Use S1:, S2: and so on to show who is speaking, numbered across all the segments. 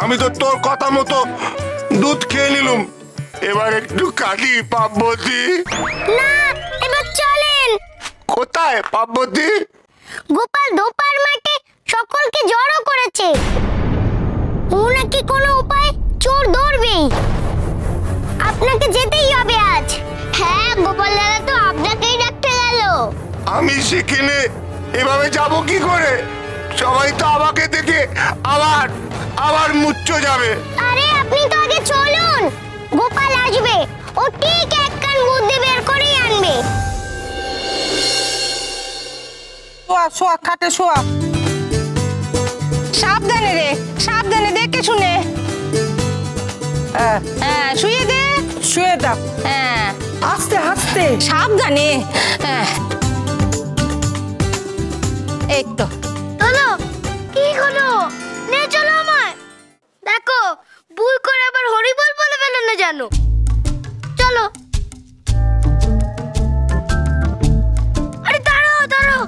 S1: আমি তো তোর কথা মতো দুধ খেয়ে নিলুম, এবার একটু কাঁদি পার্বতী।
S2: না, এবার চলেন।
S1: কোথায় পার্বতী?
S2: গোপাল দোপার মাঠে সকলকে জড়ো করেছে। ও নাকি কোনো উপায় চোর ধরবেই। আপনাকে যেতেই হবে আজ। হ্যাঁ, গোপাল দাদা তো আপনাকেই ডাকতে গেল।
S1: আমি সেখানে এভাবে যাব কি করে? সবাই তো আমাকে দেখে আবার মুচ্ছো যাবে।
S2: আরে আপনি তো আগে চলুন, গোপাল আসবে। ও ঠিক এক কান বুদ্ধি বের করেই আনবে।
S3: শোয়া খাটে শোয়া। সাবধানে রে, সাবধানে, দেখে শুনে। হ্যাঁ, শুয়ে দে, শুয়ে দাও। হ্যাঁ, আস্তে আস্তে, সাবধানে। হ্যাঁ, এই তো।
S2: চলো। কি হলো? নে চলো আমায়। দেখো, ভুল করে আবার হরিবল বলে ফেলো না জানো। চলো। আরে দাঁড়াও দাঁড়াও,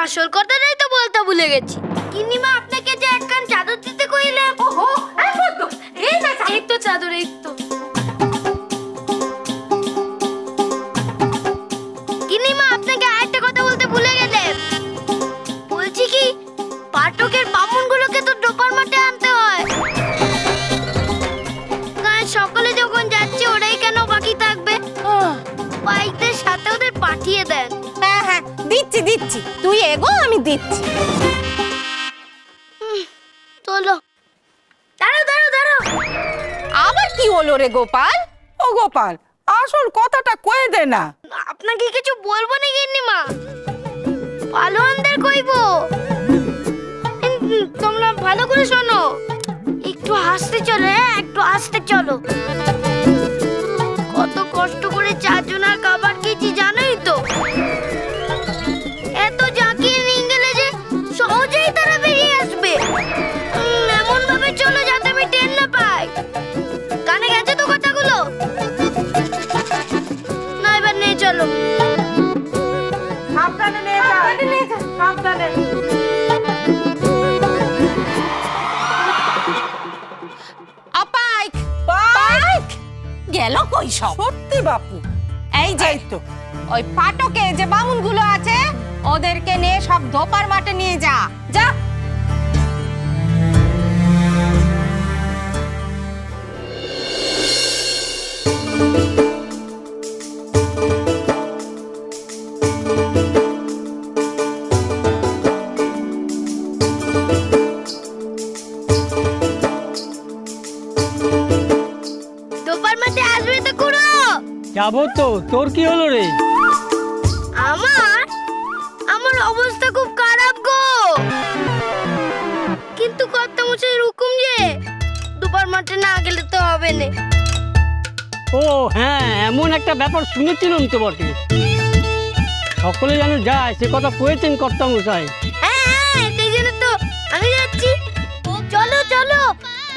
S2: আসল কথাটাই তো বলতে ভুলে গেছি। গিন্নিমা আপনাকে যে এক কান চাদর দিতে কইলে। ওহো, এই না, এই তো চাদর, এই তো। গিন্নিমা আপনাকে আরেকটা কথা বলতে ভুলে গেলেন। বলছি কি, পাঠকের বামুনগুলোকে তো ডোপার মাঠে আনতে হয়। গায়ে সকলে যখন যাচ্ছে ওরাই কেন বাকি থাকবে? বাইকদের সাথে ওদের পাঠিয়ে দেন।
S3: হ্যাঁ হ্যাঁ, দিচ্ছি দিচ্ছি, তুই এগো, আমি দিচ্ছি।
S2: চলো। দাঁড়াও দাঁড়াও দাঁড়াও।
S3: আবার কি হলো রে গোপাল? ও গোপাল, আসল কথাটা কয়ে দে না।
S2: আপনাকে কিছু বলবো না গিন্নিমা, পালোয়ানদের কইবো। তোমরা ভালো করে শোনো, একটু হাসতে চলো। হ্যাঁ, একটু হাসতে চলো। কত কষ্ট করে চারজনের খাবার খেয়েছি জানোই তো। এত জাঁকিয়ে নিয়ে গেলে যে সহজেই তারা বেরিয়ে আসবে। এমন ভাবে চলো যাতে আমি টের না পাই। কানে গেছে তো কথাগুলো? না, এবার নিয়ে চলো।
S3: সাবধানে নিয়ে যা, সাবধানে। আপাইক পাইক গেল কই সব? সত্যি বাপু, এই যে তো ওই পাটকে যে বামুনগুলো আছে ওদেরকে নিয়ে সব ধোপার মাঠে নিয়ে যা। যা।
S2: দোপার মাঠে আসবে তো কুড়ো।
S4: যাবো তো। তোর কি হলো রে?
S2: আমার অবস্থা খুব খারাপ গো। কিন্তু কর্তামশাইয়ের হুকুম যে দোপার মাঠে না গেলে তো হবে না।
S4: ও হ্যাঁ, এমন একটা ব্যাপার শুনেছিলাম তো বটে। সকলে যেন যায় সে কথা কয়েছেন কর্তামশাই।
S2: হ্যাঁ, সেই জন্য তো আমি যাচ্ছি। চলো চলো,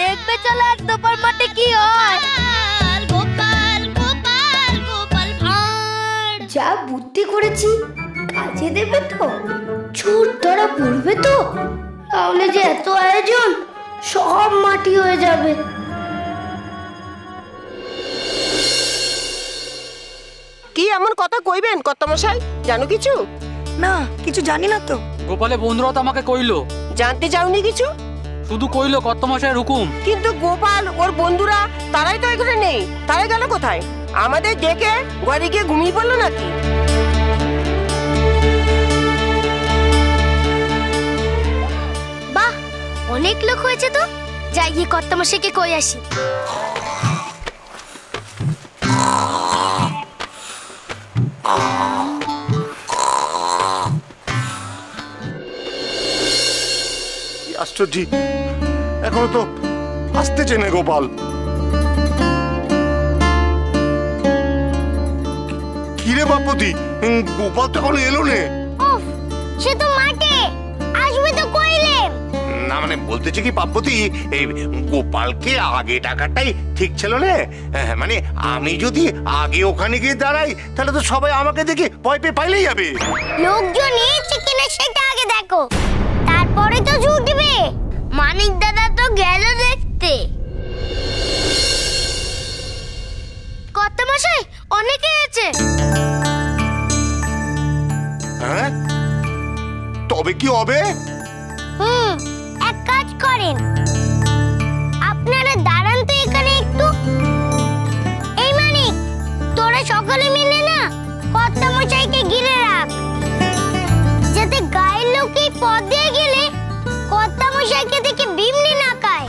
S2: দেখবে চলো আর দোপার মাঠে কি হয়। গোপাল গোপাল গোপাল ভাঁড়, যা বুদ্ধি করেছি কাজে দেবে তো? চোর ধরা পড়বে তো? তাহলে যে এত আয়োজন সব মাটি হয়ে যাবে।
S3: কি এমন কথা কইবেন কর্তামশাই? জানো কিছু?
S5: না, কিছু জানি না তো।
S6: গোপালের বন্ধুরা তো আমাকে কইলো।
S3: জানতে চাওনি কিছু?
S6: শুধু কইলো কর্তামশাইয়ের হুকুম।
S3: কিন্তু গোপাল ওর বন্ধুরা তারাই তো এখানে নেই। তারা গেল কোথায়? আমাদের ডেকে ঘরে গিয়ে ঘুমিয়ে পড়লো নাকি?
S2: বাহ, অনেক লোক হয়েছে তো। যাই গিয়ে কর্তামশাইকে কই আসি।
S1: আশ্চর্য, এখনো তো আসতেছে না গোপাল। কিরে বাপতি, গোপাল তো এখনো এলো নে।
S2: উফ, সে তো মাঠে আসবে তো কইলে।
S1: না মানে বলতেছি কি পার্বতী, এই গোপালকে আগে টাকাটাই ঠিক ছিল না। মানে আমি যদি আগে ওখানে গিয়ে দাঁড়াই তাহলে তো সবাই আমাকে দেখে ভয় পেয়ে পাইলেই যাবে।
S2: লোকজন এসেছে কিনা সেটা আগে দেখো, তারপরে তো ঝুঁক দিবে।
S1: কি হবে?
S2: এক কাজ করেন, আপনারা দাঁড়ান তো এখানে একটু। এই মানিক, তোরা সকলে মিলে না কর্তামশাইকে ঘিরে রাখ, যাতে গায়ের লোক এই পথ দিয়ে গেলে কর্তামশাইকে দেখে বিমনি না খায়।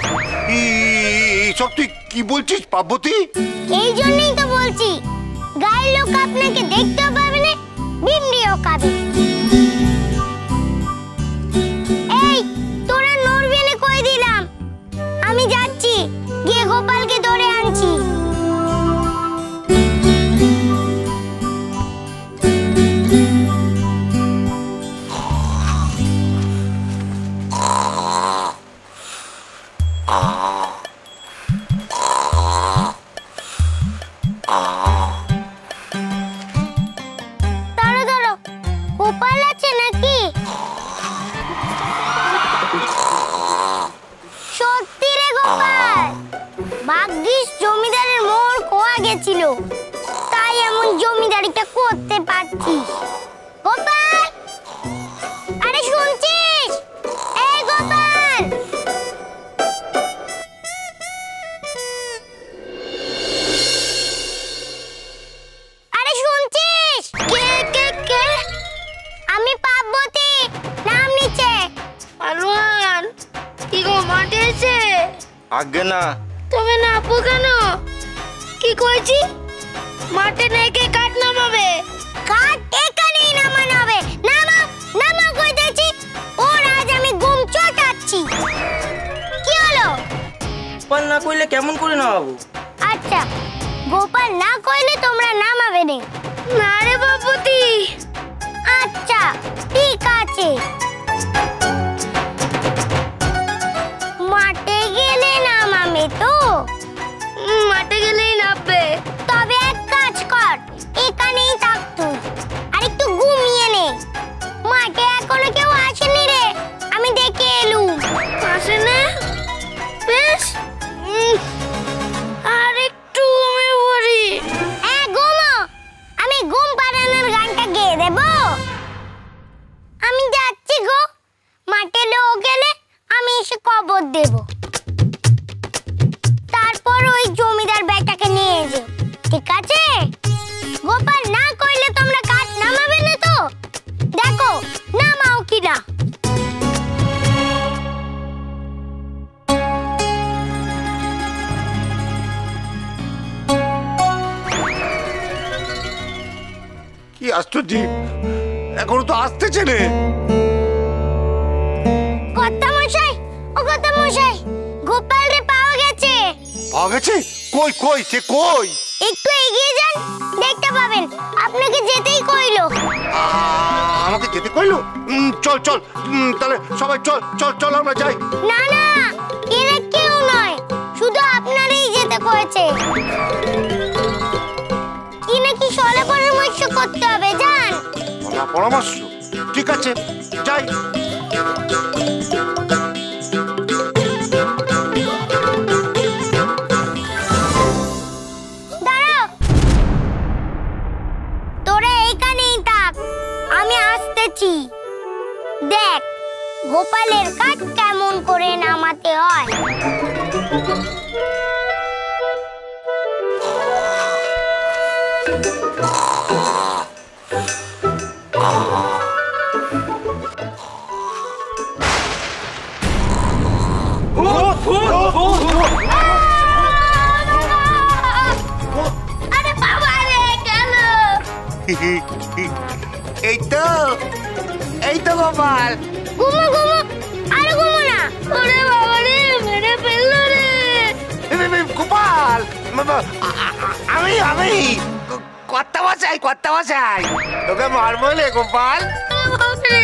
S1: সব তুই কি বলছিস পার্বতী?
S2: এই জন্যই তো বলছি, গায়ের লোক আপনাকে দেখতেও পাবে না, বিমনিও খাবে। এই তোরা নড়বি না কই দিলাম, আমি যাচ্ছি, গিয়ে গোপালকে ধরে আনছি। দাঁড়ো দাঁড়ো, গোপাল আছে নাকি? সত্যি রে গোপাল, ভাগ্যিস জমিদারের মোড় খোয়া গেছিল, তাই এমন জমিদারিটা করতে পারছিস। গোপাল, আরে শুনছিস? এই গোপাল, আরে শুনছিস? কে কে কে? আমি পার্বতী, নাম নিচে। পালোয়ান, কি গো মাঠে এসে?
S7: আগে না।
S2: তুমি নাপো কেন? কি কইছি? মাঠে নেকে কাট নামাবে। কাট এখানেই নামানো হবে। নামাও, নামাও কইতেছি। ওর আজ আমি ঘুম চটাচ্ছি। কি হলো?
S7: গোপাল না কইলে কেমন করে নামাবো?
S2: আচ্ছা, গোপাল না কইলে তোমরা নামাবে না? না রে বাবুতি। আচ্ছা ঠিক আছে, মাঠে গেলে নামাবে তো? মাঠে গেলেই নামবে। তবে এক কাজ কর, এখানেই থাক তুই, আর একটু ঘুমিয়ে নে। মাঠে এখনো কেউ আসেনি রে, আমি দেখে এলুম। আসে না? বেশ, আর একটু ঘুমিয়ে পড়ি। ঘুমো, আমি ঘুম পাড়ানোর গানটা গেয়ে দেব। আমি যাচ্ছি গো, মাঠে লোক গেলে আমি এসে খবর দেব, তারপর ওই জমিদার বেটাকে নিয়ে যে, ঠিক আছে? গোপাল না কইলে তোমরা কাঠ নামাবে না তো? দেখো নামাও কিনা।
S1: কি আশ্চর্য, এখনো তো আসতেছে না।
S2: কর্তামশাই, ও কর্তামশাই, গোপাল রে পাওয়া গেছে।
S1: পাওয়া গেছে? কই কই, সে কই?
S2: একটু এগিয়ে যান, দেখতে পাবেন। আপনাকে যেতেই কইলো।
S1: আমাকে যেতে কইলো? চল চল, তাহলে সবাই চল চল চল, আমরা যাই।
S2: না না, এরা কেউ নয়, শুধু আপনারই যেতে কয়েছে। কি নাকি সলে পরামর্শ করতে হবে, জান?
S1: পরামর্শ? ঠিক আছে, যাই।
S2: দাঁড়াও, তোরা এইখানেই থাক, আমি আসতেছি। দেখ গোপালের কাজ কেমন করে নামাতে হয়। আরে বাবা রে, গেল।
S1: এই তো গোপাল।
S2: ঘুমো ঘুমো, আরে ঘুমো না। ওরে বাবা রে, মেরে ফেললো রে।
S1: গোপাল, আমি কর্তা মশাই, তোকে মারবো রে গোপাল।
S2: বাপরে,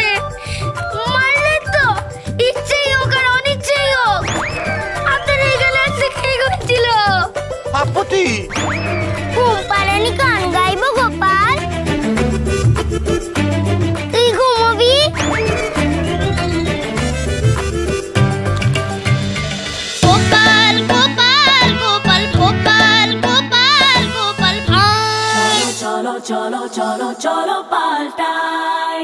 S2: মারলে তো, ইচ্ছেই হোক আর অনিচ্ছেই হোক, আপনার এই গেলে শিখে গেছিল।
S1: পার্বতী,
S2: ঘুম পাড়ানি গান গাইবো গোপাল? তুই ঘুমোবি? গোপাল গোপাল গোপাল গোপাল গোপাল গোপাল ভাঁড়।
S8: চলো চলো চলো চলো পাল্টাই।